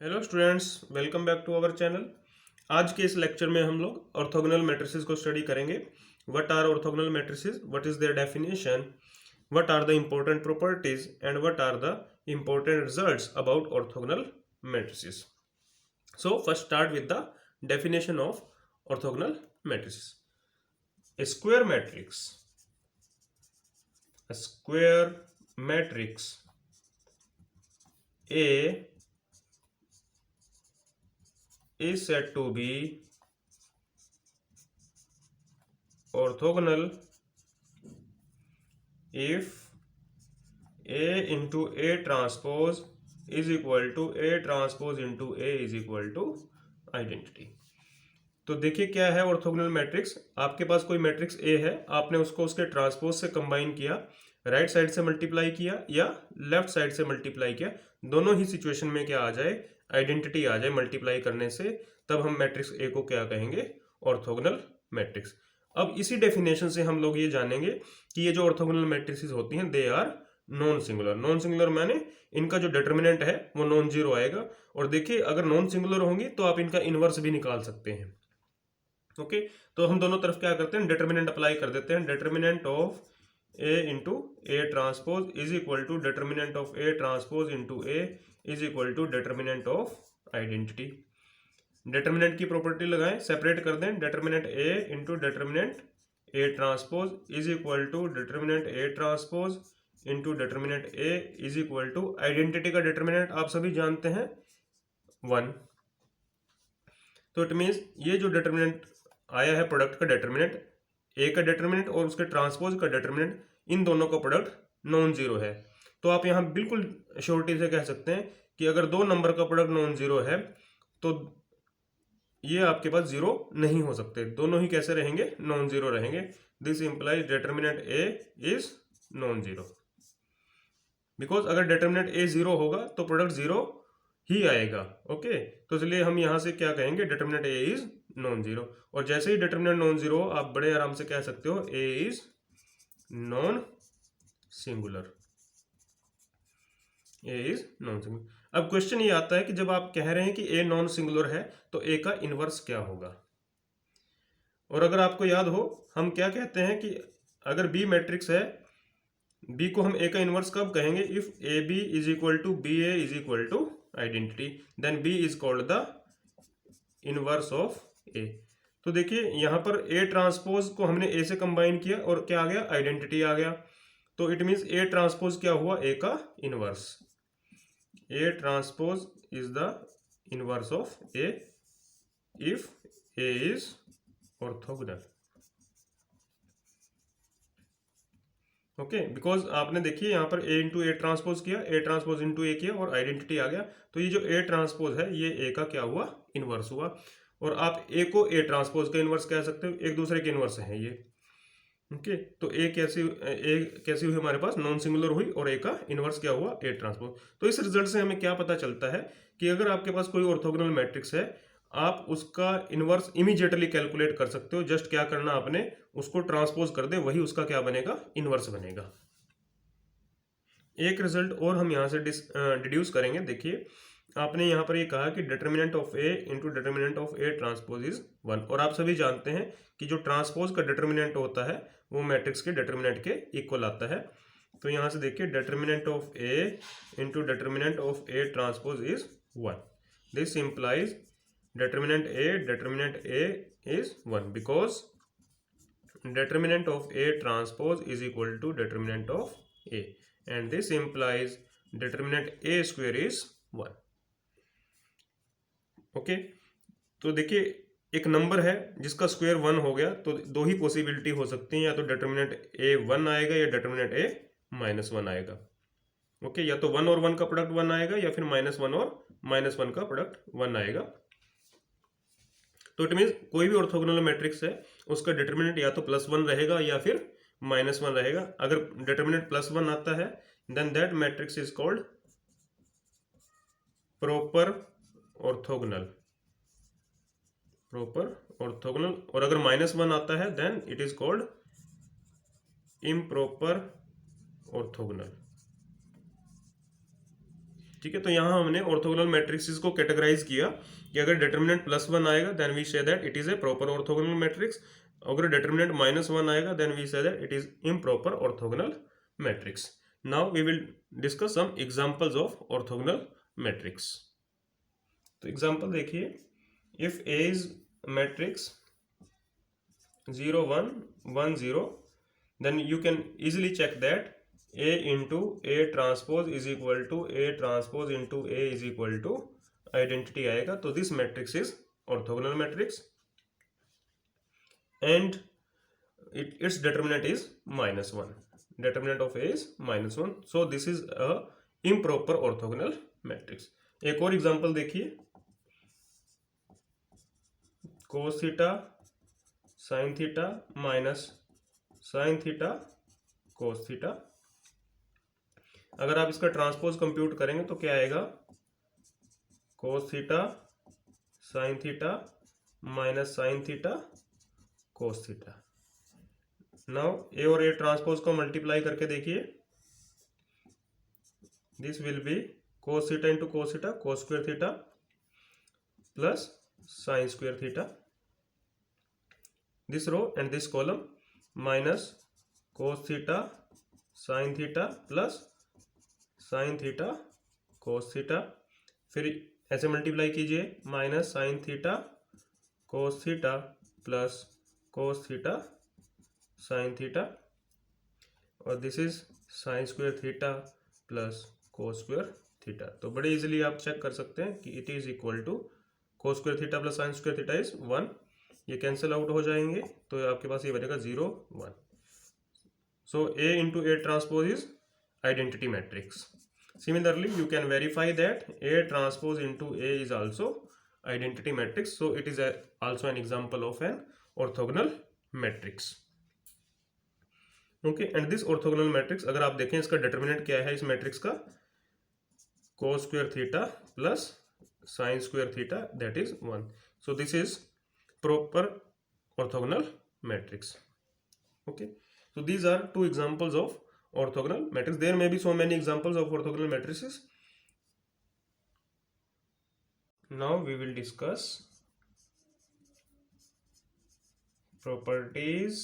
Hello students, welcome back to our channel. आज के इस लेक्चर में हम लोग ऑर्थोगोनल मैट्रिसेस को स्टडी करेंगे। What are orthogonal matrices, what is their definition, what are the important properties and what are the important results about orthogonal matrices. So first start with the definition of orthogonal matrices. A square matrix, a square matrix A is said to be orthogonal if A into A transpose is equal to A transpose into A is equal to identity। तो देखिए क्या है orthogonal matrix. आपके पास कोई matrix A है, आपने उसको उसके ट्रांसपोज से कंबाइन किया, राइट साइड से मल्टीप्लाई किया या लेफ्ट साइड से मल्टीप्लाई किया, दोनों ही सिचुएशन में क्या आ जाए, आइडेंटिटी आ जाए मल्टीप्लाई करने से, तब हम मैट्रिक्स ए को क्या कहेंगे, ऑर्थोगोनल मैट्रिक्स। अब इसी डेफिनेशन से हम लोग ये जानेंगे कि ये जो ऑर्थोगोनल मैट्रिक्स होती हैं they are non singular. Non singular माने इनका जो डिटर्मिनेंट है वो नॉन जीरो आएगा। और देखिए अगर नॉन सिंगुलर होंगी तो आप इनका इनवर्स भी निकाल सकते हैं। ओके तो हम दोनों तरफ क्या करते हैं, डिटर्मिनेंट अप्लाई कर देते हैं। Determinant of A into A transpose is equal to determinant of A transpose into A is equal to determinant of identity. Determinant की प्रॉपर्टी लगाएं, सेपरेट कर दें। Determinant A into determinant A transpose is equal to determinant A transpose into determinant A is equal to identity का determinant आप सभी जानते हैं 1। तो इट मीन्स ये जो डिटर्मिनेंट आया है प्रोडक्ट का डिटर्मिनेंट, ए का डिटर्मिनेंट और उसके ट्रांसपोज का डिटर्मिनेंट, इन दोनों का प्रोडक्ट नॉन जीरो है। तो आप यहाँ बिल्कुल श्योरिटी से कह सकते हैं कि अगर दो नंबर का प्रोडक्ट नॉन जीरो है तो ये आपके पास जीरो नहीं हो सकते, दोनों ही कैसे रहेंगे, नॉन जीरो रहेंगे। This implies determinant A is non zero. Because अगर डिटर्मिनेंट ए जीरो होगा तो प्रोडक्ट जीरो ही आएगा। ओके तो इसलिए हम यहां से क्या कहेंगे, determinant A is non zero. और जैसे ही डिटर्मिनेंट नॉन जीरो आप बड़े आराम से कह सकते हो A is non singular. A is non singular. अब क्वेश्चन ये आता है कि जब आप कह रहे हैं कि ए नॉन सिंगुलर है तो ए का इनवर्स क्या होगा। और अगर आपको याद हो हम क्या कहते हैं कि अगर बी मैट्रिक्स है, बी को हम ए का इनवर्स कब कहेंगे, if A B is equal to B A is equal to identity, then B is called the inverse of A. तो देखिए यहां पर ए ट्रांसपोज को हमने ए से कंबाइन किया और क्या आ गया, आइडेंटिटी आ गया। तो इट मीन्स ए ट्रांसपोज क्या हुआ, ए का inverse. A transpose is the inverse of A if A is orthogonal. Okay because आपने देखिए यहाँ पर ए इंटू ए ट्रांसपोज किया, ए ट्रांसपोज इंटू ए किया और आइडेंटिटी आ गया। तो ये जो ए ट्रांसपोज है ये ए का क्या हुआ, इनवर्स हुआ। और आप ए को ए ट्रांसपोज का इनवर्स कह सकते हो, एक दूसरे के इनवर्स हैं ये। ओके तो ए कैसी हुई हमारे पास, नॉन सिंगुलर हुई और ए का इनवर्स क्या हुआ, ए ट्रांसपोज। तो इस रिजल्ट से हमें क्या पता चलता है कि अगर आपके पास कोई ऑर्थोगोनल मैट्रिक्स है आप उसका इनवर्स इमीडिएटली कैलकुलेट कर सकते हो। जस्ट क्या करना, आपने उसको ट्रांसपोज कर दे, वही उसका क्या बनेगा, इनवर्स बनेगा। एक रिजल्ट और हम यहाँ से डिड्यूस करेंगे। देखिए आपने यहाँ पर ये कहा कि determinant of A into determinant of A transpose is 1। और आप सभी जानते हैं कि जो ट्रांसपोज का डिटर्मिनेंट होता है वो मैट्रिक्स के डिटर्मिनेंट के इक्वल आता है। तो यहाँ से देखिए determinant of A into determinant of A transpose is 1। This implies determinant A is 1 because determinant of A transpose is equal to determinant of A and this implies determinant A square is 1। Okay तो देखिए एक number है जिसका square 1 हो गया तो दो ही possibility हो सकती हैं, या तो डिटर्मिनेंट A 1 आएगा या डिटर्मिनेंट A -1 आएगा। ओके या तो 1 और 1 का प्रोडक्ट 1 आएगा या फिर -1 और -1 का प्रोडक्ट 1 आएगा। तो इट मीन्स कोई भी ऑर्थोगोनल मैट्रिक्स है उसका डिटर्मिनेंट या तो +1 रहेगा या फिर -1 रहेगा। अगर डिटर्मिनेंट +1 आता है then that matrix is called proper orthogonal. और अगर -1 आता है then it is called improper orthogonal. ठीक है, तो यहाँ हमने ऑर्थोगोनल मैट्रिक्स को कैटेगराइज किया कि अगर डिटर्मिनेंट +1 आएगा then we say that it is a proper orthogonal matrix, अगर डिटर्मिनेंट -1 आएगा then we say that it is improper orthogonal matrix. Now we will discuss some examples of orthogonal matrix. तो example देखिए, if A is matrix 0 1 1 0 then you can easily check that A into A transpose is equal to A transpose into A is equal to identity आएगा. तो this matrix is orthogonal matrix and its determinant is -1. Determinant of A is -1. So this is a improper orthogonal matrix. एक और example देखिए, cos theta sin theta minus sine theta cos theta. अगर आप इसका transpose compute करेंगे तो क्या आएगा, cos theta sine theta minus sine theta cos theta. Now A और ए ट्रांसपोज को मल्टीप्लाई करके देखिए, this will be cos theta into cos theta cos square theta plus sine square theta. This row and this column minus cos theta sine theta plus sine theta cos theta. फिर ऐसे multiply कीजिए, minus sine theta cos theta plus cos theta sine theta, और this is sine square theta plus cos square theta. तो बड़े easily आप check कर सकते हैं कि it is equal to cos square theta plus sine square theta is 1. ये cancel out हो जाएंगे तो आपके पास ये बनेगा 0 1. सो A into A transpose is identity matrix. Similarly, you can verify that A transpose into A is also identity matrix. So it is also an example of an orthogonal matrix. Okay, and this orthogonal matrix अगर आप देखें इसका determinant क्या है इस matrix का, cos square theta plus sin square theta, that is 1. So this is proper orthogonal matrix. Okay, so these are two examples of orthogonal matrix. There may be so many examples of orthogonal matrices. Now we will discuss properties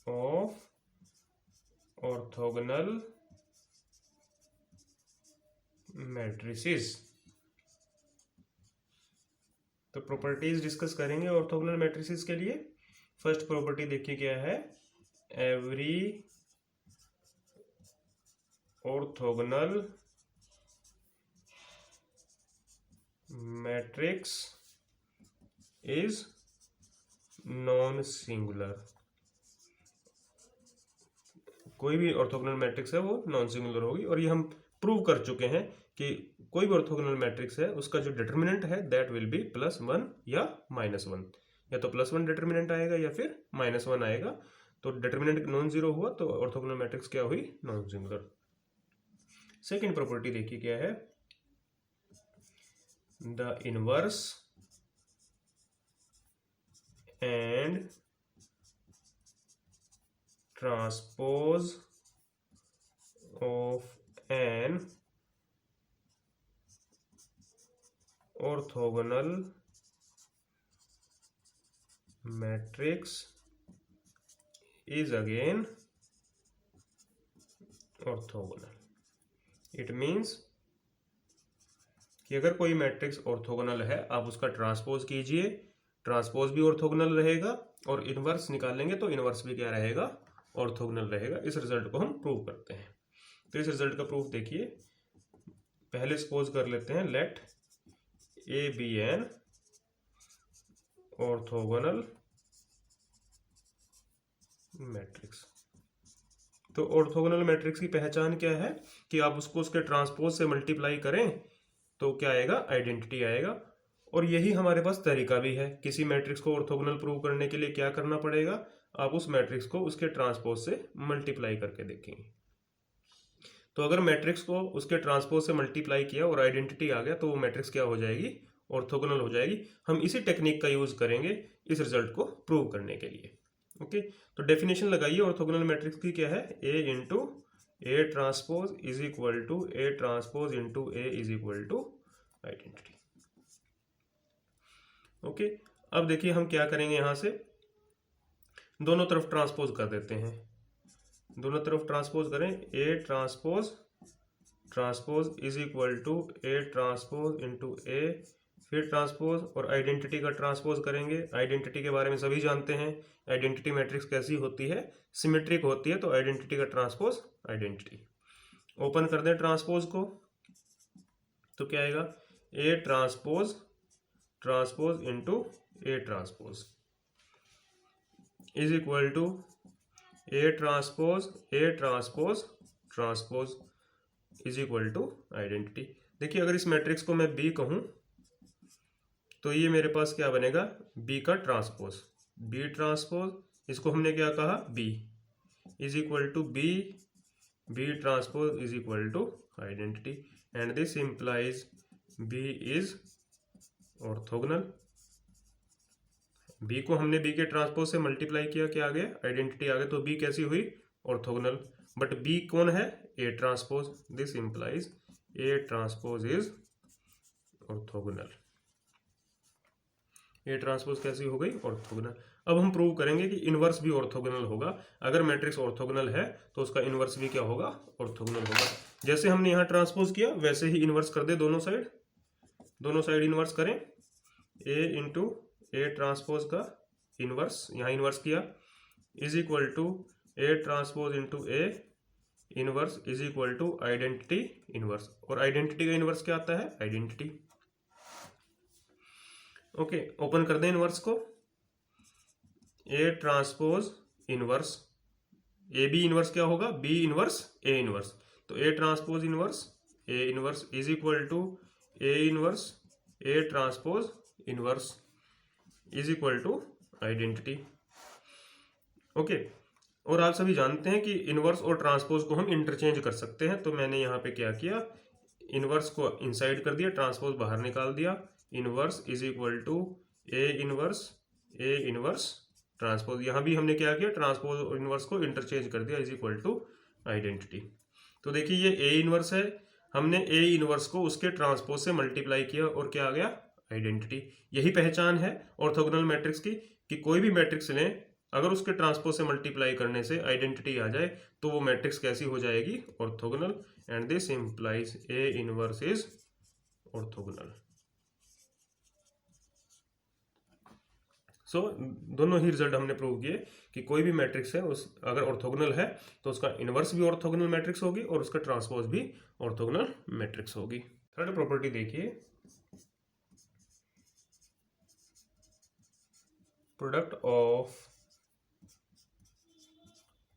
of orthogonal matrices. तो properties discuss करेंगे orthogonal matrices के लिए. First property देखिए क्या है, every orthogonal matrix is non singular. कोई भी orthogonal matrix है वो नॉन सिंगुलर होगी, और ये हम प्रूव कर चुके हैं कि कोई भी ऑर्थोगोनल मैट्रिक्स है उसका जो डिटर्मिनेंट है दैट विल बी +1 या -1. या तो +1 डिटर्मिनेंट आएगा या फिर -1 आएगा. तो डिटर्मिनेंट नॉन जीरो हुआ तो ऑर्थोगोनल मैट्रिक्स क्या हुई, नॉन सिंगुलर. सेकेंड प्रॉपर्टी देखिए क्या है, the inverse and transpose of an orthogonal matrix is again orthogonal. It means कि अगर कोई मैट्रिक्स ऑर्थोगोनल है आप उसका ट्रांसपोज कीजिए, ट्रांसपोज भी ऑर्थोगोनल रहेगा, और इनवर्स निकालेंगे तो इनवर्स भी क्या रहेगा, ऑर्थोगोनल रहेगा. इस रिजल्ट को हम प्रूव करते हैं. तो इस रिजल्ट का प्रूफ देखिए, पहले सपोज कर लेते हैं let A be an orthogonal matrix. तो ऑर्थोगोनल मैट्रिक्स की पहचान क्या है कि आप उसको उसके ट्रांसपोज से मल्टीप्लाई करें तो क्या आएगा, आइडेंटिटी आएगा. और यही हमारे पास तरीका भी है. किसी मैट्रिक्स को ऑर्थोगोनल प्रूव करने के लिए क्या करना पड़ेगा, आप उस मैट्रिक्स को उसके ट्रांसपोज से मल्टीप्लाई करके देखेंगे. तो अगर मैट्रिक्स को उसके ट्रांसपोज से मल्टीप्लाई किया और आइडेंटिटी आ गया तो वो मैट्रिक्स क्या हो जाएगी, ऑर्थोगोनल हो जाएगी. हम इसी टेक्निक का यूज करेंगे इस रिजल्ट को प्रूव करने के लिए. ओके, तो डेफिनेशन लगाइए ऑर्थोगोनल मैट्रिक्स की क्या है, A into A transpose is equal to A transpose into A is equal to identity. Okay, अब देखिए हम क्या करेंगे, यहां से दोनों तरफ ट्रांसपोज कर देते हैं, दोनों तरफ ट्रांसपोज करें। A transpose transpose is equal to A transpose into A, फिर ट्रांसपोज और आइडेंटिटी का ट्रांसपोज करेंगे। आइडेंटिटी के बारे में सभी जानते हैं, आइडेंटिटी मैट्रिक्स कैसी होती है, सिमेट्रिक होती है, तो आइडेंटिटी का ट्रांसपोज आइडेंटिटी। ओपन कर दें ट्रांसपोज को, तो क्या आएगा, A transpose transpose into A transpose is equal to A transpose transpose is equal to identity. देखिए अगर इस मैट्रिक्स को मैं बी कहूं तो ये मेरे पास क्या बनेगा, बी का ट्रांसपोज, बी ट्रांसपोज, इसको हमने क्या कहा, B is equal to B, B transpose is equal to identity, and this implies B is orthogonal. B को हमने बी के ट्रांसपोज से मल्टीप्लाई किया, क्या आ गया, आइडेंटिटी आ गया, तो बी कैसी हुई, ऑर्थोगोनल। बट बी कौन है, A transpose, this implies A transpose is orthogonal. A transpose कैसी हो गई, ऑर्थोगोनल। अब हम प्रूव करेंगे कि इनवर्स भी ऑर्थोगोनल होगा। अगर मैट्रिक्स ऑर्थोगोनल है तो उसका इनवर्स भी क्या होगा, ऑर्थोगोनल होगा। जैसे हमने यहाँ ट्रांसपोज किया वैसे ही इनवर्स कर दे, दोनों साइड इनवर्स करें। ए इंटू ए ट्रांसपोज का इनवर्स, यहाँ इनवर्स किया, is equal to A transpose into A inverse is equal to identity inverse. और आइडेंटिटी का इनवर्स क्या आता है, आइडेंटिटी। ओके, ओपन कर दें इनवर्स को। A transpose inverse, A B inverse क्या होगा, बी इनवर्स ए इनवर्स, तो A transpose inverse A inverse is equal to A inverse A transpose inverse is equal to identity. Okay, और आप सभी जानते हैं कि इनवर्स और ट्रांसपोज को हम इंटरचेंज कर सकते हैं, तो मैंने यहाँ पे क्या किया, इनवर्स को इनसाइड कर दिया, ट्रांसपोज बाहर निकाल दिया। Inverse is equal to A inverse transpose, यहाँ भी हमने क्या किया, ट्रांसपोज और इनवर्स को इंटरचेंज कर दिया, इज इक्वल टू आइडेंटिटी। तो देखिए ये ए इनवर्स है, हमने ए इनवर्स को उसके ट्रांसपोज से मल्टीप्लाई किया और क्या आ गया, आइडेंटिटी। यही पहचान है ऑर्थोगोनल मैट्रिक्स की, कि कोई भी मैट्रिक्स लें, अगर उसके ट्रांसपोज से मल्टीप्लाई करने से आइडेंटिटी आ जाए तो वो मैट्रिक्स कैसी हो जाएगी, orthogonal, and this implies A inverse is orthogonal. So दोनों ही रिजल्ट हमने प्रूव किए कि कोई भी मैट्रिक्स है उस अगर ऑर्थोगोनल है तो उसका इनवर्स भी ऑर्थोगोनल मैट्रिक्स होगी और उसका ट्रांसपोज भी ऑर्थोगोनल मैट्रिक्स होगी। थर्ड प्रॉपर्टी देखिए, product of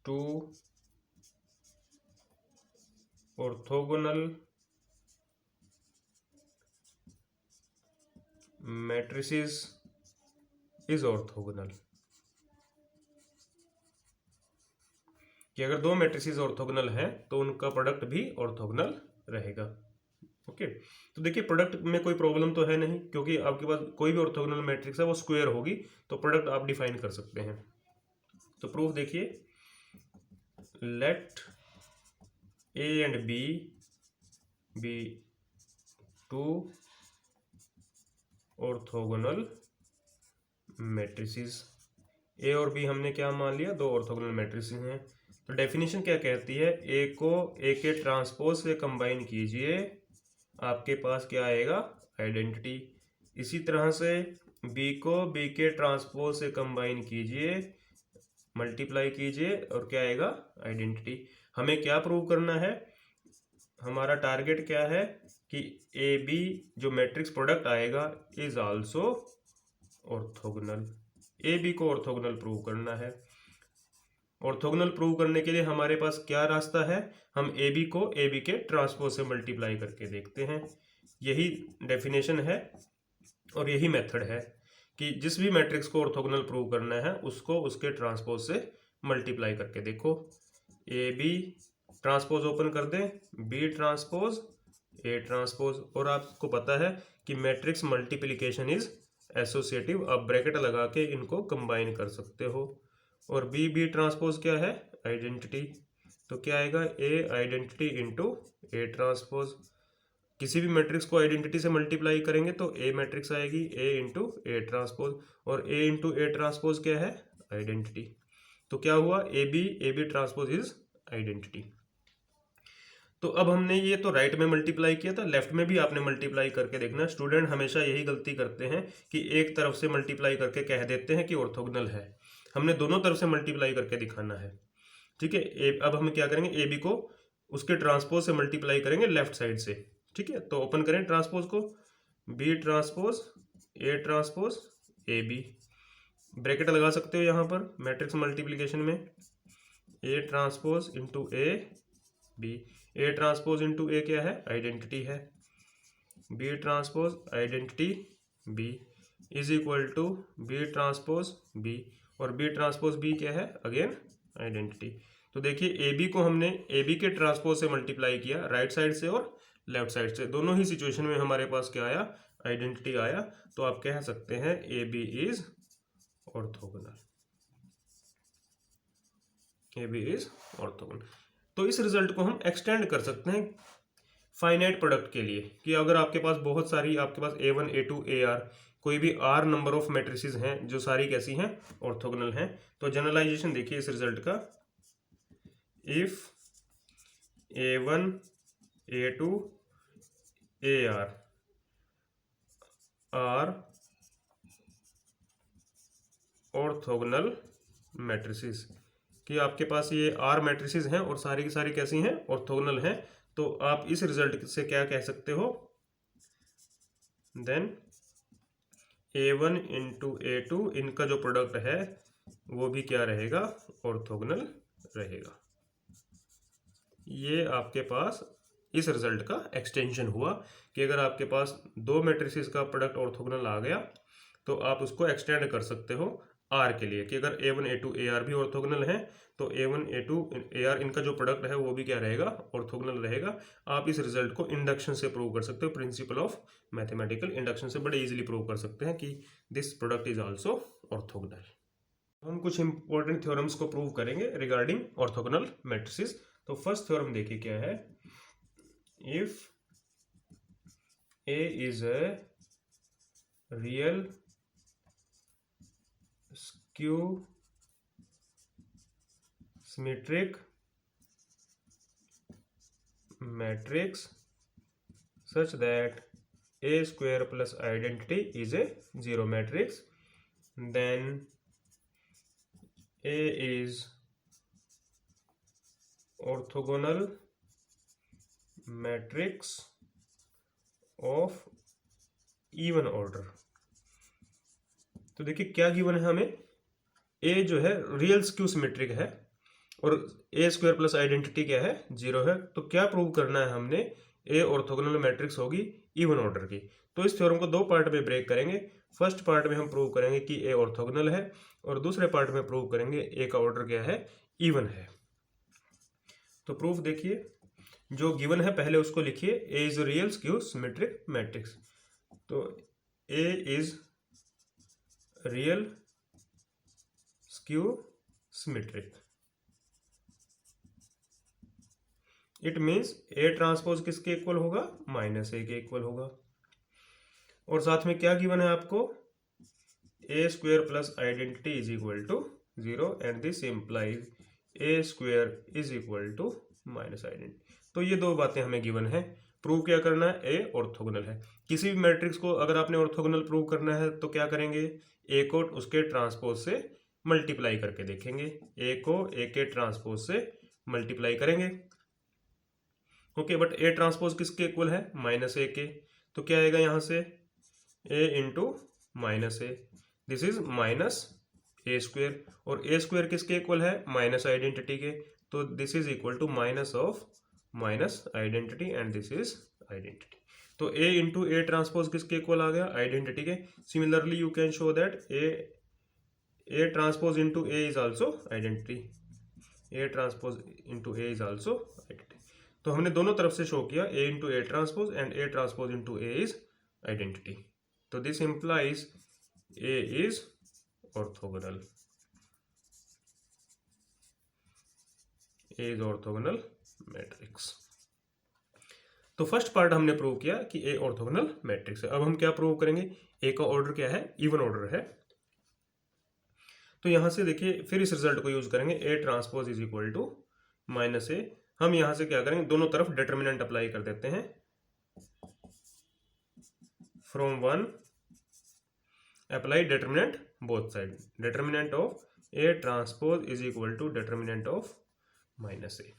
two orthogonal matrices is orthogonal, कि अगर दो मैट्रिसेस ऑर्थोगोनल हैं तो उनका प्रोडक्ट भी ऑर्थोगोनल रहेगा। ओके, तो देखिए प्रोडक्ट में कोई प्रॉब्लम तो है नहीं, क्योंकि आपके पास कोई भी ऑर्थोगोनल मैट्रिक्स है वो स्क्वायर होगी, तो प्रोडक्ट आप डिफाइन कर सकते हैं। तो प्रूफ देखिए, let A and B two orthogonal matrices. A और बी हमने क्या मान लिया, दो ऑर्थोगोनल मैट्रिसेस हैं। तो डेफिनेशन क्या कहती है, ए को ए के ट्रांसपोज से कंबाइन कीजिए, आपके पास क्या आएगा, आइडेंटिटी। इसी तरह से बी को बी के ट्रांसपोज से कंबाइन कीजिए, मल्टीप्लाई कीजिए, और क्या आएगा, आइडेंटिटी। हमें क्या प्रूव करना है, हमारा टारगेट क्या है कि ए बी जो मैट्रिक्स प्रोडक्ट आएगा is also orthogonal. A B को ऑर्थोगोनल प्रूव करना है। ऑर्थोगोनल प्रूव करने के लिए हमारे पास क्या रास्ता है, हम ए बी को ए बी के ट्रांसपोज से मल्टीप्लाई करके देखते हैं। यही डेफिनेशन है और यही मेथड है कि जिस भी मैट्रिक्स को ऑर्थोगोनल प्रूव करना है उसको उसके ट्रांसपोज से मल्टीप्लाई करके देखो। ए बी ट्रांसपोज ओपन कर दें, बी ट्रांसपोज ए ट्रांसपोज, और आपको पता है कि मैट्रिक्स मल्टीप्लिकेशन इज एसोसिएटिव, आप ब्रैकेट लगा के इनको कंबाइन कर सकते हो। और बी ट्रांसपोज क्या है, आइडेंटिटी। तो क्या आएगा, ए आइडेंटिटी इंटू ए ट्रांसपोज। किसी भी मैट्रिक्स को आइडेंटिटी से मल्टीप्लाई करेंगे तो ए मैट्रिक्स आएगी, ए इंटू ए ट्रांसपोज, और ए इंटू ए ट्रांसपोज क्या है, आइडेंटिटी। तो क्या हुआ, A B transpose is identity. तो अब हमने ये तो राइट में मल्टीप्लाई किया था, लेफ्ट में भी आपने मल्टीप्लाई करके देखना। स्टूडेंट हमेशा यही गलती करते हैं कि एक तरफ से मल्टीप्लाई करके कह देते हैं कि ऑर्थोगोनल है। हमने दोनों तरफ से मल्टीप्लाई करके दिखाना है, ठीक है। अब हम क्या करेंगे, ए बी को उसके ट्रांसपोज से मल्टीप्लाई करेंगे लेफ्ट साइड से, ठीक है। तो ओपन करें ट्रांसपोज को, B transpose A transpose A B, bracket लगा सकते हो यहाँ पर मैट्रिक्स मल्टीप्लिकेशन में, A transpose into A B. A transpose into A क्या है, आइडेंटिटी है, B transpose identity B is equal to B transpose B, और बी ट्रांसपोज बी क्या है, अगेन आइडेंटिटी। तो देखिए ए बी को हमने ए बी के ट्रांसपोज से मल्टीप्लाई किया राइट साइड से और लेफ्ट साइड से, दोनों ही सिचुएशन में हमारे पास क्या आया, आइडेंटिटी आया। तो आप कह सकते हैं A B is orthogonal, A B is orthogonal. तो इस रिजल्ट को हम एक्सटेंड कर सकते हैं फाइनाइट प्रोडक्ट के लिए, कि अगर आपके पास बहुत सारी, आपके पास A1 A2 AR कोई भी R नंबर ऑफ मैट्रिसेस हैं जो सारी कैसी हैं, ऑर्थोगोनल हैं। तो जनरलाइजेशन देखिए इस रिजल्ट का, if A1 A2 AR are orthogonal matrices, कि आपके पास ये R मैट्रिसेस हैं और सारी की सारी कैसी हैं, ऑर्थोगोनल हैं। तो आप इस रिजल्ट से क्या कह सकते हो, देन A1 इंटू A2 इनका जो प्रोडक्ट है वो भी क्या रहेगा, ऑर्थोगोनल रहेगा। ये आपके पास इस रिजल्ट का एक्सटेंशन हुआ कि अगर आपके पास दो मैट्रिसेस का प्रोडक्ट ऑर्थोगोनल आ गया तो आप उसको एक्सटेंड कर सकते हो आर के लिए, कि अगर A1 A2 AR भी ऑर्थोगोनल है तो A1 A2 AR इनका जो प्रोडक्ट है वो भी क्या रहेगा, ऑर्थोगोनल रहेगा। आप इस रिजल्ट को इंडक्शन से प्रूव कर सकते हो, प्रिंसिपल ऑफ मैथमेटिकल इंडक्शन से बड़े इजीली प्रूव कर सकते हैं कि this product is also orthogonal. हम कुछ इंपॉर्टेंट थ्योरम्स को प्रूव करेंगे रिगार्डिंग ऑर्थोगोनल मैट्रिसेस। तो फर्स्ट थ्योरम देखिए क्या है, if A is a real skew symmetric matrix such that A square plus identity is a zero matrix, then A is orthogonal matrix of even order। तो देखिए क्या given है हमें, ए जो है रियल स्क्यू सिमेट्रिक है और ए स्क्वायर प्लस आइडेंटिटी क्या है, जीरो है। तो क्या प्रूव करना है हमने, ए ऑर्थोगोनल मैट्रिक्स होगी इवन ऑर्डर की। तो इस थ्योरम को दो पार्ट में ब्रेक करेंगे। फर्स्ट पार्ट में हम प्रूव करेंगे कि ए ऑर्थोगोनल है और दूसरे पार्ट में प्रूव करेंगे ए का ऑर्डर क्या है, इवन है। तो प्रूफ देखिए, जो गिवन है पहले उसको लिखिए, A is real skew symmetric matrix. तो A is real skew symmetric, it means A transpose किसके इक्वल होगा, माइनस ए के इक्वल होगा। और साथ में क्या गिवन है आपको, A square plus identity is equal to zero and this implies A square is equal to minus identity. तो ये दो बातें हमें गिवन है। प्रूव क्या करना है, ए ऑर्थोगोनल है। किसी भी मैट्रिक्स को अगर आपने ऑर्थोगोनल प्रूव करना है तो क्या करेंगे, ए को उसके ट्रांसपोज से मल्टीप्लाई करके देखेंगे, ए को ए के ट्रांसपोज से मल्टीप्लाई करेंगे। ओके, बट ए ट्रांसपोज किसके इक्वल है, माइनस ए के। तो क्या आएगा यहाँ से, A into minus A, this is minus A square, और ए स्क्वेयर किसके इक्वल है, माइनस आइडेंटिटी के। तो this is equal to minus of minus identity and this is identity. तो ए इंटू ए ट्रांसपोज किसके इक्वल आ गया, identity के। Similarly you can show that A transpose into A is also identity, A transpose into A is also identity. तो हमने दोनों तरफ से शो किया, A into A transpose and A transpose into A is identity. तो this implies A is orthogonal, A is orthogonal matrix. तो first part हमने prove किया कि ए ऑर्थोगोनल मैट्रिक्स है। अब हम क्या प्रूव करेंगे, ए का ऑर्डर क्या है, इवन ऑर्डर है। तो यहां से देखिए फिर इस रिजल्ट को यूज करेंगे, A transpose is equal to minus A. हम यहां से क्या करेंगे, दोनों तरफ डिटर्मिनेंट अप्लाई कर देते हैं। From one apply determinant both side, determinant of A transpose is equal to determinant of minus A.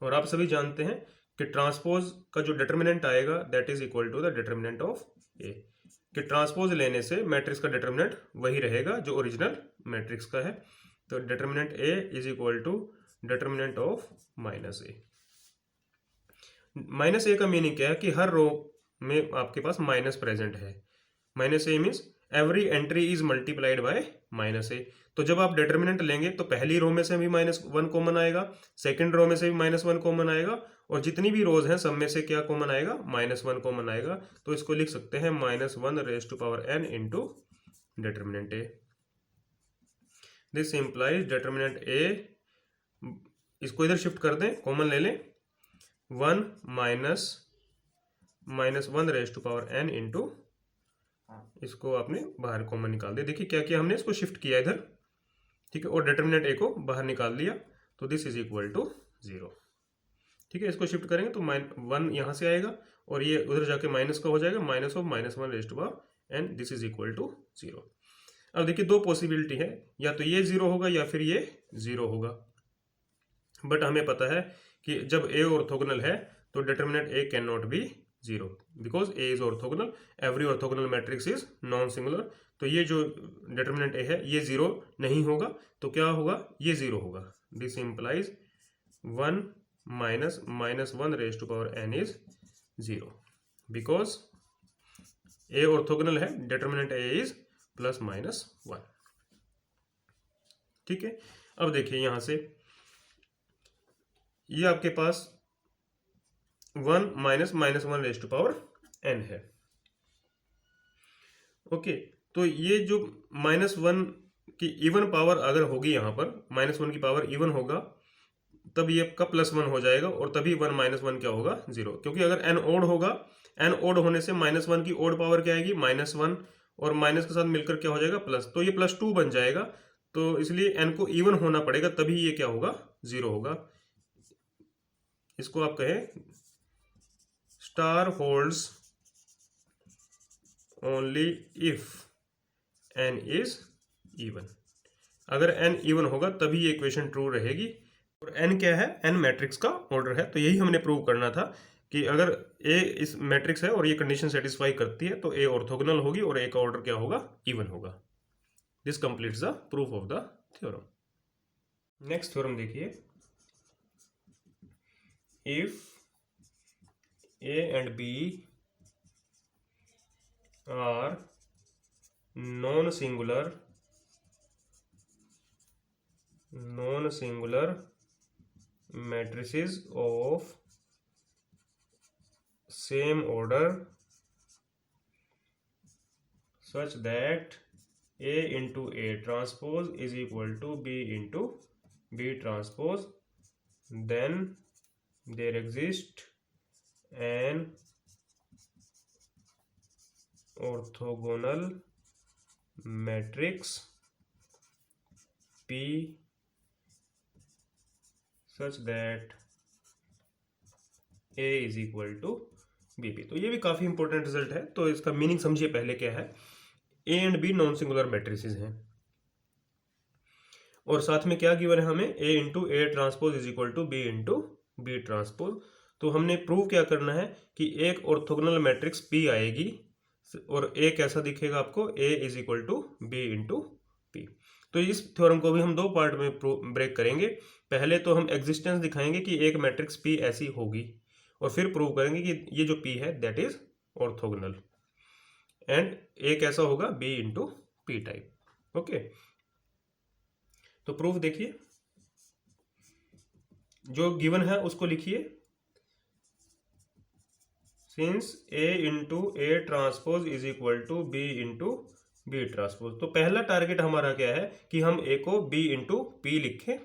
और आप सभी जानते हैं कि ट्रांसपोज का जो डिटर्मिनेंट आएगा that is equal to the determinant of A, कि ट्रांसपोज लेने से मैट्रिक्स का डिटर्मिनेंट वही रहेगा जो ओरिजिनल मैट्रिक्स का है। तो determinant A is equal to determinant of minus A. Minus A का मीनिंग क्या है कि हर रो में आपके पास माइनस प्रेजेंट है। Minus A means every entry is multiplied by minus A. तो जब आप डिटर्मिनेंट लेंगे तो पहली रो में से भी -1 कॉमन आएगा, सेकंड रो में से भी -1 कॉमन आएगा, और जितनी भी रोज हैं सब में से क्या कॉमन आएगा, -1 कॉमन आएगा। तो इसको लिख सकते हैं -1n into determinant A. This implies determinant A, इसको इधर शिफ्ट कर दें, कॉमन ले लें, 1 -1n इंटू, इसको आपने बाहर कॉमन निकाल दिया। देखिए क्या किया हमने, इसको शिफ्ट किया इधर, ठीक है, और डिटर्मिनेंट ए को बाहर निकाल दिया। तो दिस इज इक्वल टू 0, ठीक है। इसको शिफ्ट करेंगे तो 1 यहाँ से आएगा और ये उधर जाके माइनस का हो जाएगा, minus of -1n, this is equal to 0। अब देखिए दो पॉसिबिलिटी है, या तो ये 0 होगा या फिर ये 0 होगा। बट हमें पता है कि जब ए ऑर्थोगोनल है तो determinant A can not be 0 because A is orthogonal, every orthogonal matrix is non singular. तो ये जो डिटर्मिनेंट ए है ये 0 नहीं होगा, तो क्या होगा, ये 0 होगा। This implies 1 -1n is 0 because A orthogonal है, डिटर्मिनेंट ए इज +-1, ठीक है। अब देखिए यहां से ये आपके पास 1 -1n है, ओके। तो ये जो -1 की इवन पावर अगर होगी, यहाँ पर -1 की पावर इवन होगा तब ये का +1 हो जाएगा, और तभी 1 -1 क्या होगा, 0। क्योंकि अगर n ओड होगा, n ओड होने से -1 की ओड पावर क्या आएगी, -1, और माइनस के साथ मिलकर क्या हो जाएगा, प्लस, तो ये +2 बन जाएगा। तो इसलिए n को इवन होना पड़ेगा तभी ये क्या होगा, 0 होगा। इसको आप कहें star holds only if n is even. अगर n इवन होगा तभी ये इक्वेशन ट्रू रहेगी। और n क्या है, n मैट्रिक्स का ऑर्डर है। तो यही हमने प्रूव करना था कि अगर a इस मैट्रिक्स है और ये कंडीशन सेटिस्फाई करती है तो a ऑर्थोगोनल होगी और a का ऑर्डर क्या होगा, इवन होगा। This completes the proof of the theorem. Next theorem देखिए, if a and b are non-singular matrices of same order such that a into a transpose is equal to b into b transpose, then there exists an orthogonal matrix P such that A is equal to BP। तो ये भी काफी important result है। तो इसका meaning समझिए पहले क्या है। A and B non singular matrices हैं और साथ में क्या गिवन है हमें, A into A transpose is equal to B into B transpose. तो हमने प्रूव क्या करना है कि एक ऑर्थोगोनल मैट्रिक्स P आएगी और A कैसा दिखेगा आपको, A is equal to B into P। तो इस थ्योरम को भी हम दो पार्ट में ब्रेक करेंगे। पहले तो हम एग्जिस्टेंस दिखाएंगे कि एक मैट्रिक्स P ऐसी होगी, और फिर प्रूव करेंगे कि ये जो P है that is orthogonal, and A कैसा होगा, B into P type. Okay, तो प्रूफ देखिए, जो गिवन है उसको लिखिए। Since A into A transpose is equal to B into B transpose. तो पहला टारगेट हमारा क्या है कि हम A को B इंटू P लिखें,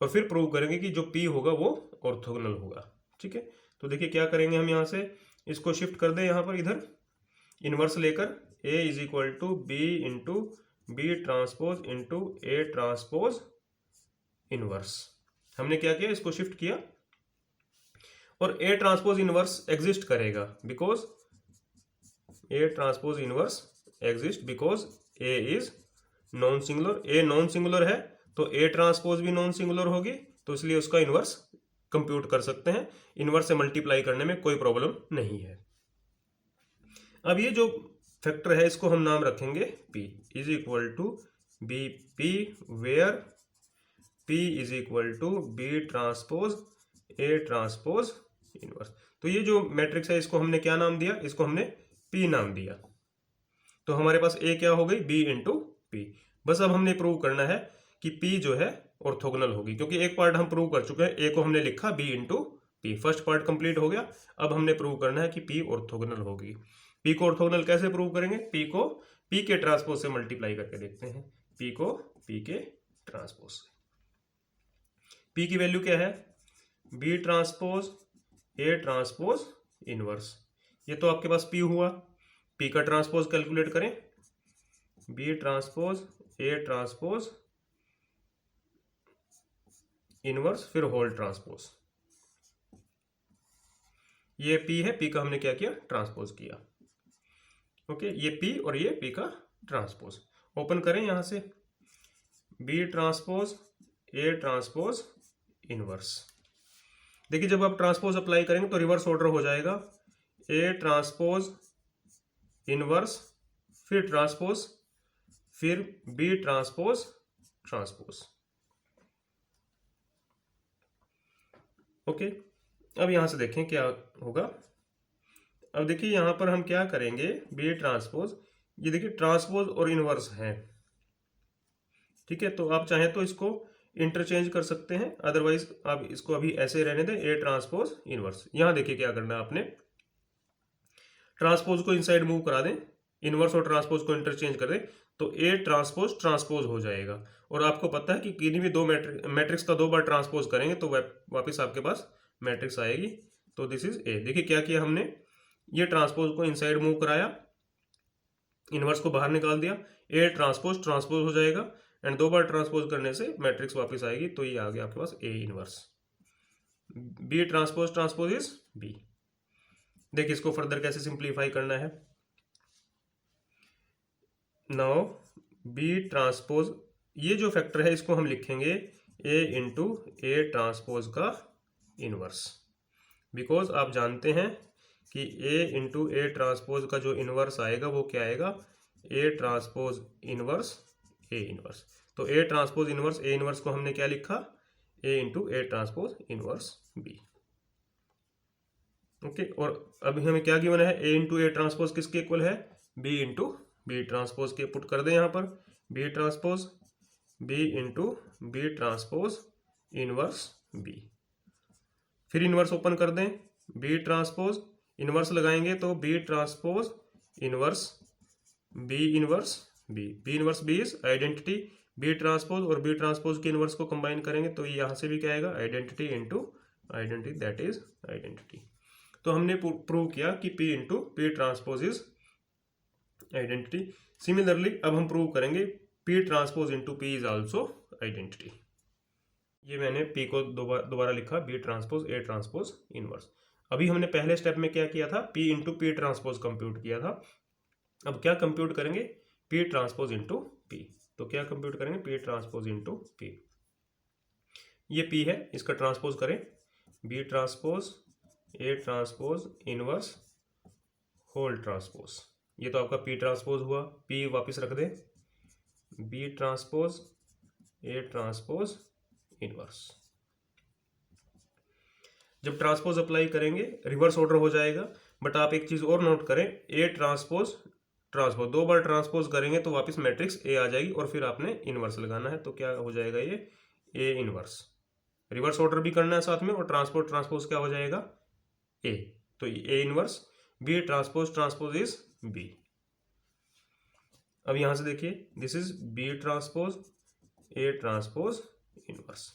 और फिर प्रूव करेंगे कि जो P होगा वो ऑर्थोगोनल होगा। ठीक है, तो देखिए क्या करेंगे हम, यहाँ से इसको शिफ्ट कर दें यहाँ पर इधर इनवर्स लेकर, A is equal to B into B transpose into A transpose inverse. हमने क्या किया, इसको शिफ्ट किया और ए ट्रांसपोज इनवर्स एग्जिस्ट करेगा because A transpose inverse exist because A is non singular. A non singular है तो ए ट्रांसपोज भी नॉन सिंगुलर होगी, तो इसलिए उसका इनवर्स कंप्यूट कर सकते हैं। इनवर्स से मल्टीप्लाई करने में कोई प्रॉब्लम नहीं है। अब ये जो फैक्टर है इसको हम नाम रखेंगे P is equal to B P where P is equal to B transpose A transpose inverse. तो ये जो मैट्रिक्स है इसको हमने क्या नाम दिया, इसको हमने P नाम दिया। तो हमारे पास A क्या हो गई, B इंटू P। बस अब हमने प्रूव करना है कि P जो है ऑर्थोगोनल होगी, क्योंकि एक पार्ट हम प्रूव कर चुके हैं, A को हमने लिखा B into P, first part complete हो गया। अब हमने प्रूव करना है कि P ऑर्थोगोनल होगी। P को ऑर्थोगोनल कैसे प्रूव करेंगे, P को P के ट्रांसपोज से मल्टीप्लाई करके देखते हैं। P को P के ट्रांसपोज से, P की वैल्यू क्या है, B transpose A transpose inverse. ये तो आपके पास P हुआ, P का ट्रांसपोज कैलकुलेट करें, B transpose A transpose inverse फिर होल ट्रांसपोज। ये P है, P का हमने क्या किया, ट्रांसपोज किया। ओके, ये P और ये P का ट्रांसपोज। ओपन करें यहां से, B transpose A transpose inverse. देखिए जब आप ट्रांसपोज अप्लाई करेंगे तो रिवर्स ऑर्डर हो जाएगा, A ट्रांसपोज इनवर्स फिर ट्रांसपोज फिर B ट्रांसपोज ट्रांसपोज। ओके, अब यहां से देखें क्या होगा। अब देखिए यहां पर हम क्या करेंगे, B ट्रांसपोज, ये देखिए ट्रांसपोज और इनवर्स है। ठीक है, तो आप चाहें तो इसको इंटरचेंज कर सकते हैं, अदरवाइज आप इसको अभी ऐसे रहने दें, A ट्रांसपोज इनवर्स। यहां देखिए क्या करना है आपने, ट्रांसपोज को इनसाइड मूव करा दें, इनवर्स और ट्रांसपोज को इंटरचेंज कर दें, तो A ट्रांसपोज ट्रांसपोज हो जाएगा। और आपको पता है कि किसी भी दो मैट्रिक्स का दो बार ट्रांसपोज करेंगे तो वापस आपके पास मैट्रिक्स आएगी। तो दिस इज A। देखिए क्या किया हमने, ये ट्रांसपोज को इनसाइड मूव कराया, इनवर्स को बाहर निकाल दिया, A ट्रांसपोज ट्रांसपोज हो जाएगा, एंड दो बार ट्रांसपोज करने से मैट्रिक्स वापस आएगी। तो ये आ गया आपके पास A inverse. B transpose transpose is B। देखिए इसको फर्दर कैसे सिंप्लीफाई करना है। नाउ B ट्रांसपोज, ये जो फैक्टर है इसको हम लिखेंगे A इंटू A ट्रांसपोज का इनवर्स, बिकॉज आप जानते हैं कि A इंटू A ट्रांसपोज का जो इनवर्स आएगा वो क्या आएगा, A transpose inverse A inverse. तो A transpose inverse A inverse को हमने क्या लिखा, A into A transpose inverse B। Okay, और अभी हमें क्या गिवन है, A इंटू A ट्रांसपोज किसके इक्वल है, B इंटू B ट्रांसपोज के। पुट कर दें यहाँ पर B transpose B into B transpose inverse B। फिर इनवर्स ओपन कर दें, B ट्रांसपोज इनवर्स लगाएंगे तो B transpose inverse B inverse B। B inverse B is identity, B transpose और B ट्रांसपोज के इनवर्स को कंबाइन करेंगे तो यहाँ से भी क्या आएगा, identity into identity, that is identity. तो हमने प्रूव किया कि P into P transpose is identity. Similarly अब हम प्रूव करेंगे P transpose into P is also identity. ये मैंने P को दोबारा लिखा, B transpose A transpose inverse. अभी हमने पहले स्टेप में क्या किया था, P into P transpose compute किया था। अब क्या कंप्यूट करेंगे, P ट्रांसपोज इंटू P। तो क्या कंप्यूट करेंगे, P ट्रांसपोज इंटू P। ये P है, इसका ट्रांसपोज करें, B transpose A transpose inverse whole transpose. ये तो आपका P ट्रांसपोज हुआ, P वापस रख दें, B transpose A transpose inverse. जब ट्रांसपोज अप्लाई करेंगे रिवर्स ऑर्डर हो जाएगा, बट आप एक चीज और नोट करें, A ट्रांसपोज ट्रांसपोज दो बार ट्रांसपोज करेंगे तो वापस मैट्रिक्स A आ जाएगी और फिर आपने इनवर्स लगाना है। तो क्या हो जाएगा, ये A इनवर्स। रिवर्स ऑर्डर भी करना है साथ में, और ट्रांसपोज ट्रांसपोज क्या हो जाएगा, A। तो A inverse B transpose transpose is B। अब यहां से देखिए, this is B transpose A transpose inverse.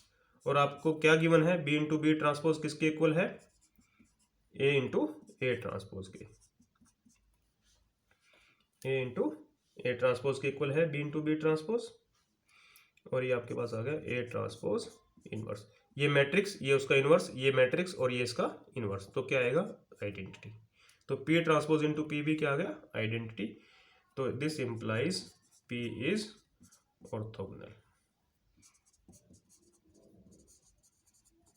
और आपको क्या गिवन है, बी इंटू बी ट्रांसपोज किसके इक्वल है, ए इंटू ए ट्रांसपोज के, ए इंटू ए ट्रांसपोज के इक्वल है बी इंटू बी ट्रांसपोज, और ये आपके पास आ गया ए ट्रांसपोज इनवर्स। ये मैट्रिक्स, ये उसका इनवर्स, ये मैट्रिक्स और ये इसका इनवर्स, तो क्या आएगा, आइडेंटिटी। तो पी ट्रांसपोज इंटू पी भी क्या आ गया, आइडेंटिटी। तो this implies P is orthogonal.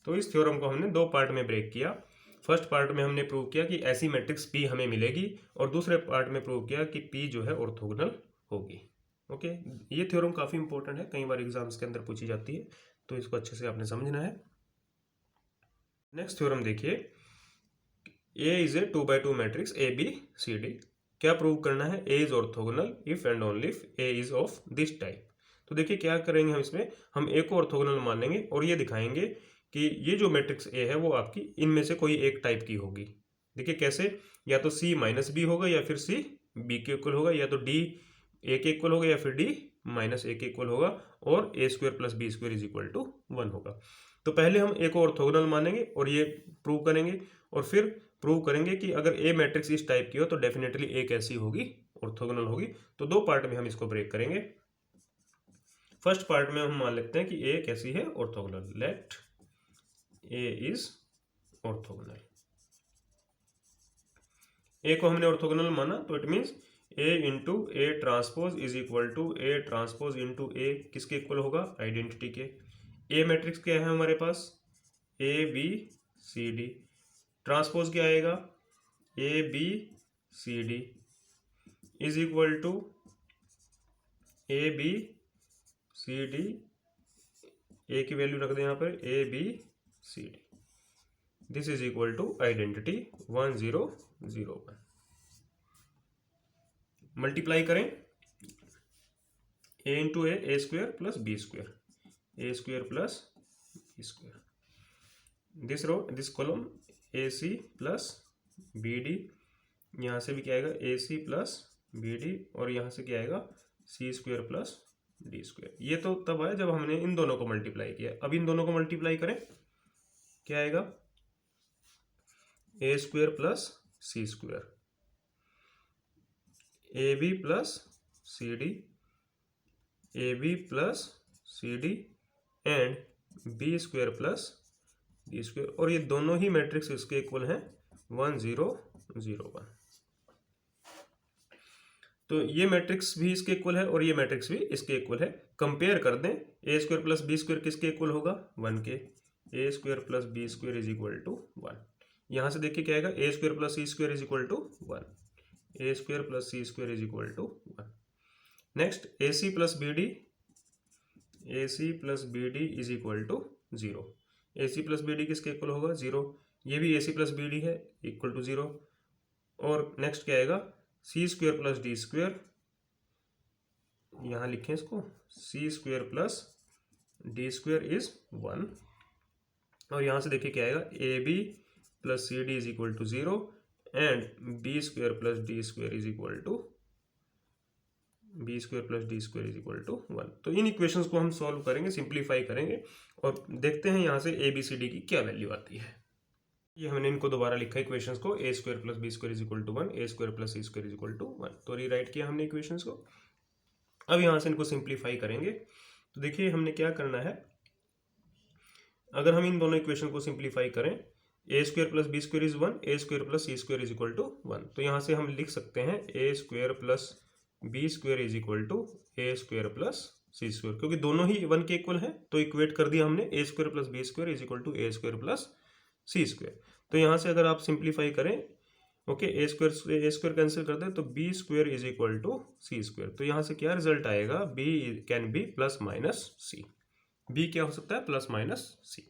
तो इस थ्योरम को हमने दो पार्ट में ब्रेक किया। फर्स्ट पार्ट में हमने प्रूव किया कि ऐसी मैट्रिक्स पी हमें मिलेगी, और दूसरे पार्ट में प्रूव किया कि पी जो है ऑर्थोगोनल होगी। ओके, ये थ्योरम काफ़ी इंपॉर्टेंट है, कई बार एग्जाम्स के अंदर पूछी जाती है, तो इसको अच्छे से आपने समझना है। नेक्स्ट थ्योरम देखिए, A is A 2x2 matrix A B C D. क्या प्रूव करना है, A is orthogonal if and only if A is of this type. तो देखिए क्या करेंगे हम इसमें, हम ए को ऑर्थोगोनल मान लेंगे और ये दिखाएंगे कि ये जो मैट्रिक्स ए है वो आपकी इनमें से कोई एक टाइप की होगी। देखिए कैसे, या तो सी माइनस बी होगा, या फिर सी बी के इक्वल होगा, या तो डी ए के इक्वल होगा, या फिर डी माइनस ए के इक्वल होगा, और A square plus B square is equal to 1 होगा। तो पहले हम ए को ऑर्थोगोनल मानेंगे और ये प्रूव करेंगे, और फिर प्रूव करेंगे कि अगर ए मैट्रिक्स इस टाइप की हो तो डेफिनेटली ए कैसी होगी, ऑर्थोगोनल होगी। तो दो पार्ट में हम इसको ब्रेक करेंगे। फर्स्ट पार्ट में हम मान लेते हैं कि ए कैसी है, orthogonal. Let A is orthogonal. A को हमने ऑर्थोगोनल माना, तो it means A into A transpose is equal to A transpose into A किसके इक्वल होगा, आइडेंटिटी के। ए मैट्रिक्स क्या है हमारे पास, A B C D. Transpose क्या आएगा, A B C D is equal to A B C D, A की वैल्यू रख दें यहाँ पर, A B C D. This is equal to identity 1 0 0 1। Multiply करें, A into A square plus B square, A square plus B square. This row this column A C plus B D, यहाँ से भी क्या आएगा, ए C plus B D, और यहाँ से क्या आएगा, C square plus D square. ये तो तब आया जब हमने इन दोनों को मल्टीप्लाई किया। अब इन दोनों को मल्टीप्लाई करें, क्या आएगा, A square plus C square, A B plus C D, A B plus C D and B square plus D square. और ये दोनों ही मैट्रिक्स इसके इक्वल हैं 1 0 0 1। तो ये मैट्रिक्स भी इसके इक्वल है और ये मैट्रिक्स भी इसके इक्वल है। कंपेयर कर दें, A square plus B square किसके इक्वल होगा, 1 के। A square plus B square is equal to 1। यहाँ से देखिए क्या आएगा, A square plus C square is equal to 1, A square plus C square is equal to 1। Next A C plus B D, A C plus B D is equal to 0। A C plus B D किसके equal होगा, 0। ये भी A C plus B D है, equal to 0। और next क्या आएगा, C square plus D square, यहाँ लिखें इसको, C square plus D square is 1। और यहाँ से देखिए क्या आएगा, A B plus C D is equal to 0 and B square plus D square is equal to B square plus D square is equal to 1। तो इन equations को हम solve करेंगे, सिंप्लीफाई करेंगे और देखते हैं यहाँ से ए बी सी डी की क्या वैल्यू आती है। ये हमने इनको दोबारा लिखा इक्वेशंस को, A square plus B square is equal to 1, A square plus C square is equal to 1। तो रीराइट किया हमने इक्वेशंस को। अब यहाँ से इनको सिंप्लीफाई करेंगे। तो देखिए हमने क्या करना है, अगर हम इन दोनों इक्वेशन को सिंप्लीफाई करें, A square plus B square is 1, A square plus C square is equal to 1। तो यहाँ से हम लिख सकते हैं A square plus B square is equal to A square plus C square, क्योंकि दोनों ही 1 के इक्वल है तो इक्वेट कर दिया हमने, A square plus B square is equal to A square plus C square. तो यहाँ से अगर आप सिंप्लीफाई करें, ओके, ए स्क्वायर कैंसिल कर दें तो B square is equal to C square. तो यहाँ से क्या रिजल्ट आएगा, B can be plus minus C. B क्या हो सकता है, प्लस माइनस सी।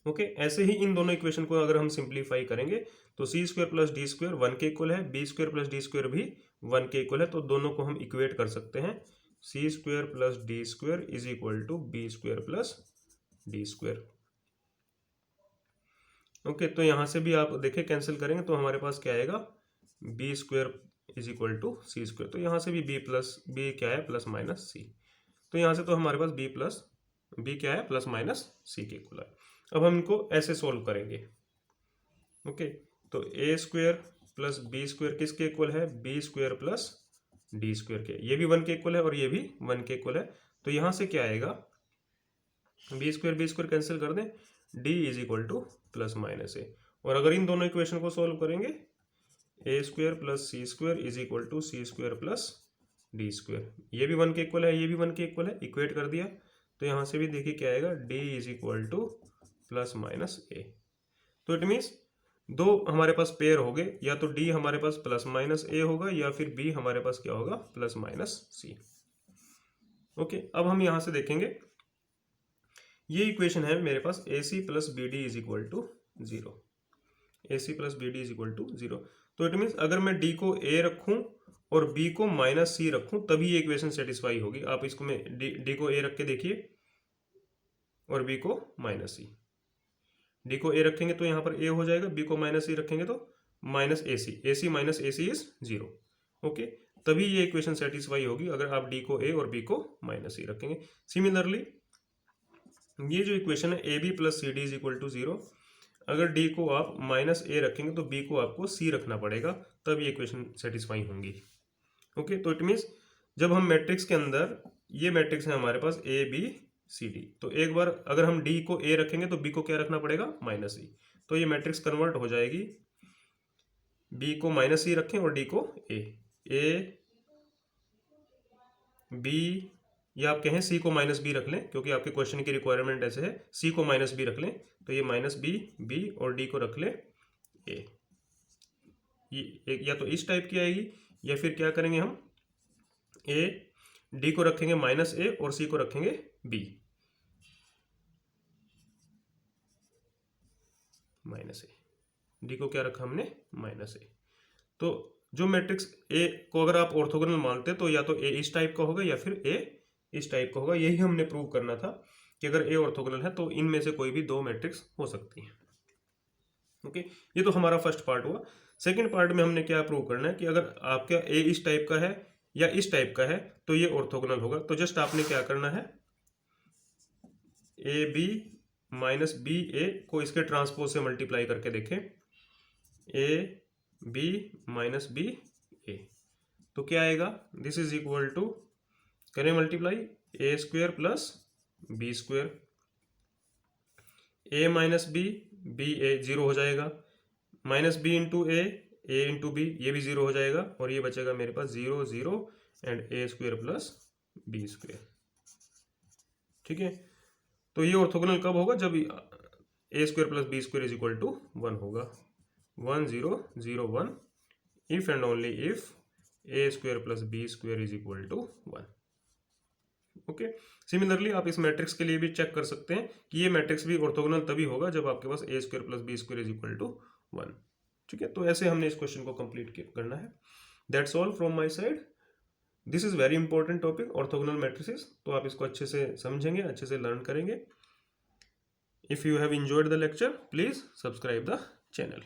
ओके, ऐसे ही इन दोनों इक्वेशन को अगर हम सिंप्लीफाई करेंगे तो C square plus D square 1 के इक्वल है, B square plus D square भी 1 के इक्वल है। तो दोनों को हम इक्वेट कर सकते हैं, C square plus D square is equal to B square plus D square. Okay, तो यहाँ से भी आप देखें कैंसिल करेंगे तो हमारे पास क्या आएगा, B square is equal to C square. तो यहाँ से भी बी क्या है, प्लस माइनस सी। तो यहाँ से तो हमारे पास बी प्लस बी क्या है, प्लस माइनस सी के इक्वल है। अब हम इनको ऐसे सोल्व करेंगे। ओके, तो A square plus B square किसके इक्वल है, B square plus D square के। ये भी 1 के इक्वल है और ये भी 1 के इक्वल है। तो यहां से क्या आएगा, बी स्क्वेयर कैंसिल कर दें, D is equal to plus minus A. और अगर इन दोनों इक्वेशन को सोल्व करेंगे, A square plus C square is equal to C square plus D square. ये भी 1 के इक्वल है, ये भी 1 के इक्वल है, इक्वेट कर दिया। तो यहां से भी देखिए क्या आएगा, D is equal to plus minus A. तो इट मीन्स दो हमारे पास पेयर हो गए, या तो डी हमारे पास प्लस माइनस ए होगा या फिर बी हमारे पास क्या होगा, प्लस माइनस सी। ओके, अब हम यहां से देखेंगे, ये इक्वेशन है मेरे पास A C plus B D is equal to 0, A C plus B D is equal to 0। तो इट मीन्स अगर मैं डी को ए रखूं और बी को माइनस सी रखूं तभी ये इक्वेशन सेटिस्फाई होगी। आप इसको में डी को ए रख के देखिए और बी को माइनस सी। डी को ए रखेंगे तो यहाँ पर ए हो जाएगा, बी को माइनस सी रखेंगे तो minus A C minus A C is 0। Okay, तभी ये इक्वेशन सेटिस्फाई होगी अगर आप डी को ए और बी को माइनस सी रखेंगे। सिमिलरली ये जो इक्वेशन है A B plus C D is equal to 0, अगर डी को आप माइनस ए रखेंगे तो बी को आपको सी रखना पड़ेगा, तब ये इक्वेशन सेटिस्फाई होंगी। ओके, तो इट मीन्स जब हम मैट्रिक्स के अंदर, ये मैट्रिक्स है हमारे पास ए बी सी डी, तो एक बार अगर हम डी को ए रखेंगे तो बी को क्या रखना पड़ेगा, माइनस सी। तो ये मैट्रिक्स कन्वर्ट हो जाएगी, बी को माइनस सी रखें और डी को ए बी, या आप कहें सी को माइनस बी रख लें, क्योंकि आपके क्वेश्चन की रिक्वायरमेंट ऐसे है, सी को माइनस बी रख लें। तो ये माइनस बी बी और डी को रख लें ए। ये या तो इस टाइप की आएगी, या फिर क्या करेंगे हम, ए डी को रखेंगे माइनस ए और सी को रखेंगे बी माइनस ए। डी को क्या रखा हमने, माइनस ए। तो जो मैट्रिक्स ए को अगर आप ऑर्थोगोनल मानते हैं तो या तो ए इस टाइप का होगा या फिर ए इस टाइप का होगा। यही हमने प्रूव करना था कि अगर ए ऑर्थोगोनल है तो इनमें से कोई भी दो मैट्रिक्स हो सकती है। ओके, ये तो हमारा फर्स्ट पार्ट हुआ। सेकंड पार्ट में हमने क्या प्रूव करना है कि अगर आपका ए इस टाइप का है या इस टाइप का है तो ये ऑर्थोगोनल होगा। तो जस्ट आपने क्या करना है, A B minus B A को इसके ट्रांसपोज से मल्टीप्लाई करके देखें, A B minus B A, तो क्या आएगा, दिस इज इक्वल टू, करें multiply, A square plus B square, A minus B B A 0 हो जाएगा, minus B into A into B, ये भी 0 हो जाएगा, और ये बचेगा मेरे पास 0 0 and A square plus B square. ठीक है, तो ये ऑर्थोगोनल कब होगा, जब A square plus B square is equal to 1 होगा, 1 0 0 1, if and only if A square plus B square is equal to 1। Okay, similarly आप इस मैट्रिक्स के लिए भी चेक कर सकते हैं कि ये मैट्रिक्स भी ऑर्थोगोनल तभी होगा जब आपके पास A square plus B square is equal to 1। ठीक है, तो ऐसे हमने इस क्वेश्चन को कंप्लीट करना है। That's all from my side. This is very important topic, orthogonal matrices. तो आप इसको अच्छे से समझेंगे, अच्छे से लर्न करेंगे। If you have enjoyed the lecture, please subscribe the channel.